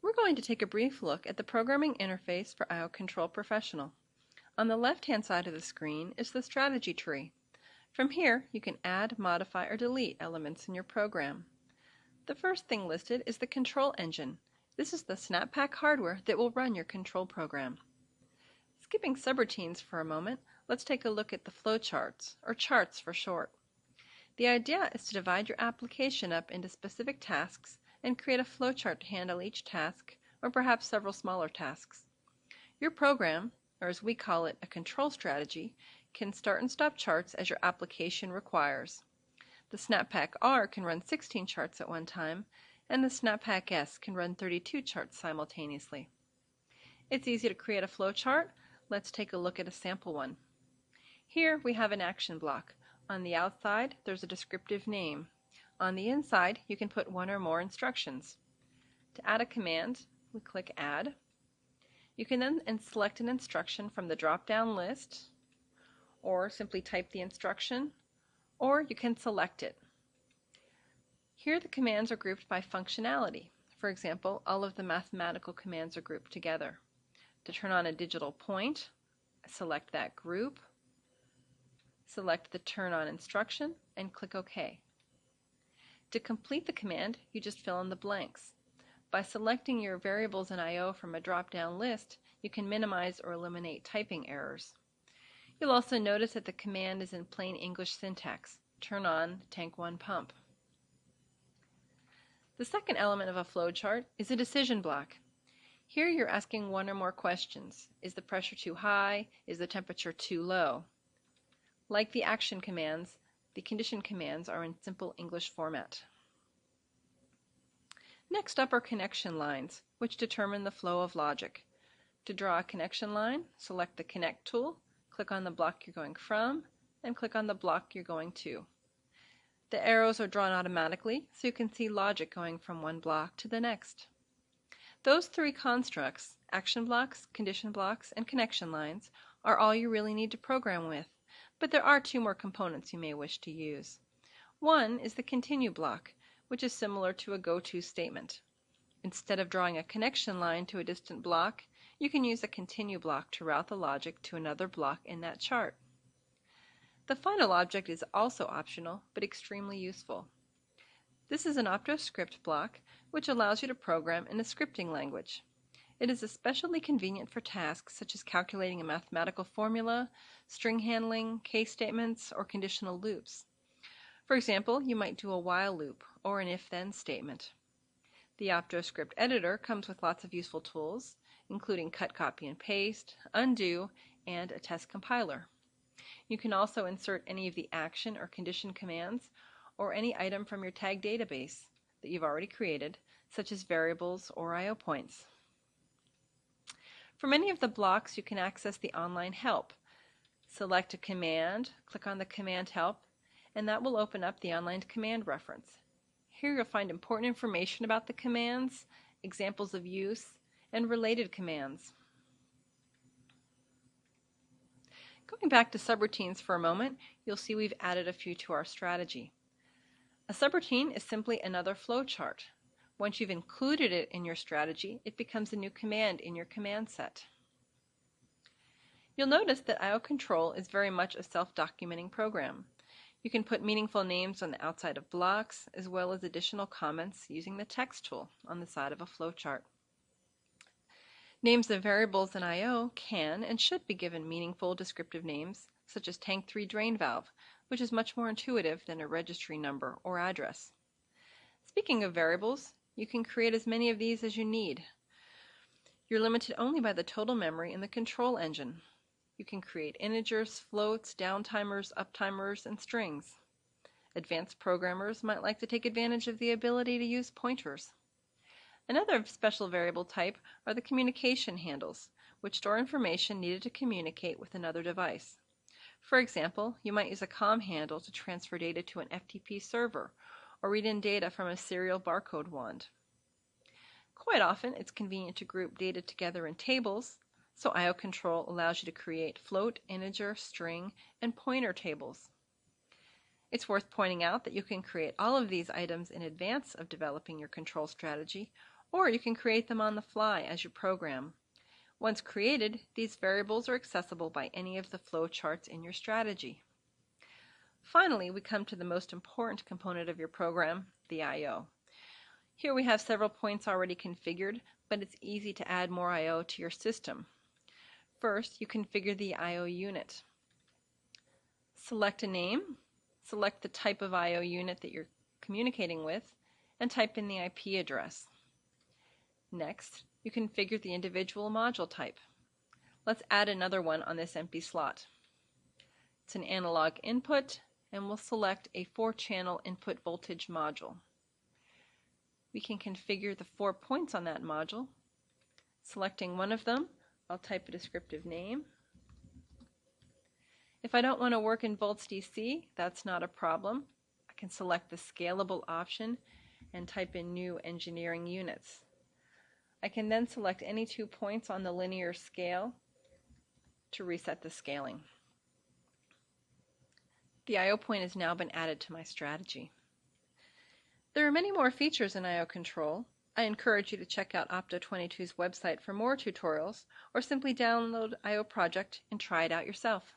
We're going to take a brief look at the programming interface for ioControl Professional. On the left-hand side of the screen is the strategy tree. From here, you can add, modify, or delete elements in your program. The first thing listed is the control engine. This is the SNAP PAC hardware that will run your control program. Skipping subroutines for a moment, let's take a look at the flowcharts, or charts for short. The idea is to divide your application up into specific tasks and create a flowchart to handle each task, or perhaps several smaller tasks. Your program, or as we call it, a control strategy, can start and stop charts as your application requires. The SNAP PAC R can run 16 charts at one time, and the SNAP PAC S can run 32 charts simultaneously. It's easy to create a flowchart. Let's take a look at a sample one. Here we have an action block. On the outside, there's a descriptive name. On the inside, you can put one or more instructions. To add a command, we click Add. You can then select an instruction from the drop-down list, or simply type the instruction, or you can select it. Here the commands are grouped by functionality. For example, all of the mathematical commands are grouped together. To turn on a digital point, select that group, select the Turn On instruction, and click OK. To complete the command, you just fill in the blanks. By selecting your variables in I/O from a drop-down list, you can minimize or eliminate typing errors. You'll also notice that the command is in plain English syntax. Turn on tank 1 pump. The second element of a flowchart is a decision block. Here you're asking one or more questions. Is the pressure too high? Is the temperature too low? Like the action commands, the condition commands are in simple English format. Next up are connection lines, which determine the flow of logic. To draw a connection line, select the Connect tool, click on the block you're going from, and click on the block you're going to. The arrows are drawn automatically, so you can see logic going from one block to the next. Those three constructs, action blocks, condition blocks, and connection lines, are all you really need to program with. But there are two more components you may wish to use. One is the continue block, which is similar to a go-to statement. Instead of drawing a connection line to a distant block, you can use a continue block to route the logic to another block in that chart. The final object is also optional, but extremely useful. This is an Opto script block, which allows you to program in a scripting language. It is especially convenient for tasks such as calculating a mathematical formula, string handling, case statements, or conditional loops. For example, you might do a while loop or an if-then statement. The Opto script editor comes with lots of useful tools, including cut, copy, and paste, undo, and a test compiler. You can also insert any of the action or condition commands or any item from your tag database that you've already created, such as variables or I/O points. For many of the blocks, you can access the online help. Select a command, click on the command help, and that will open up the online command reference. Here you'll find important information about the commands, examples of use, and related commands. Going back to subroutines for a moment, you'll see we've added a few to our strategy. A subroutine is simply another flowchart. Once you've included it in your strategy, it becomes a new command in your command set. You'll notice that ioControl is very much a self-documenting program. You can put meaningful names on the outside of blocks, as well as additional comments using the text tool on the side of a flowchart. Names of variables in I/O can and should be given meaningful descriptive names, such as tank 3 drain valve, which is much more intuitive than a registry number or address. Speaking of variables, you can create as many of these as you need. You're limited only by the total memory in the control engine. You can create integers, floats, downtimers, uptimers, and strings. Advanced programmers might like to take advantage of the ability to use pointers. Another special variable type are the communication handles, which store information needed to communicate with another device. For example, you might use a COM handle to transfer data to an FTP server, or read in data from a serial barcode wand. Quite often, it's convenient to group data together in tables, so ioControl allows you to create float, integer, string, and pointer tables. It's worth pointing out that you can create all of these items in advance of developing your control strategy, or you can create them on the fly as you program. Once created, these variables are accessible by any of the flowcharts in your strategy. Finally, we come to the most important component of your program, the I/O. Here we have several points already configured, but it's easy to add more I/O to your system. First, you configure the I/O unit. Select a name, select the type of I/O unit that you're communicating with, and type in the IP address. Next, you configure the individual module type. Let's add another one on this empty slot. It's an analog input, and we'll select a 4-channel input voltage module. We can configure the 4 points on that module. Selecting one of them, I'll type a descriptive name. If I don't want to work in volts DC, that's not a problem. I can select the scalable option and type in new engineering units. I can then select any 2 points on the linear scale to reset the scaling. The I/O point has now been added to my strategy. There are many more features in ioControl. I encourage you to check out Opto 22's website for more tutorials, or simply download ioProject and try it out yourself.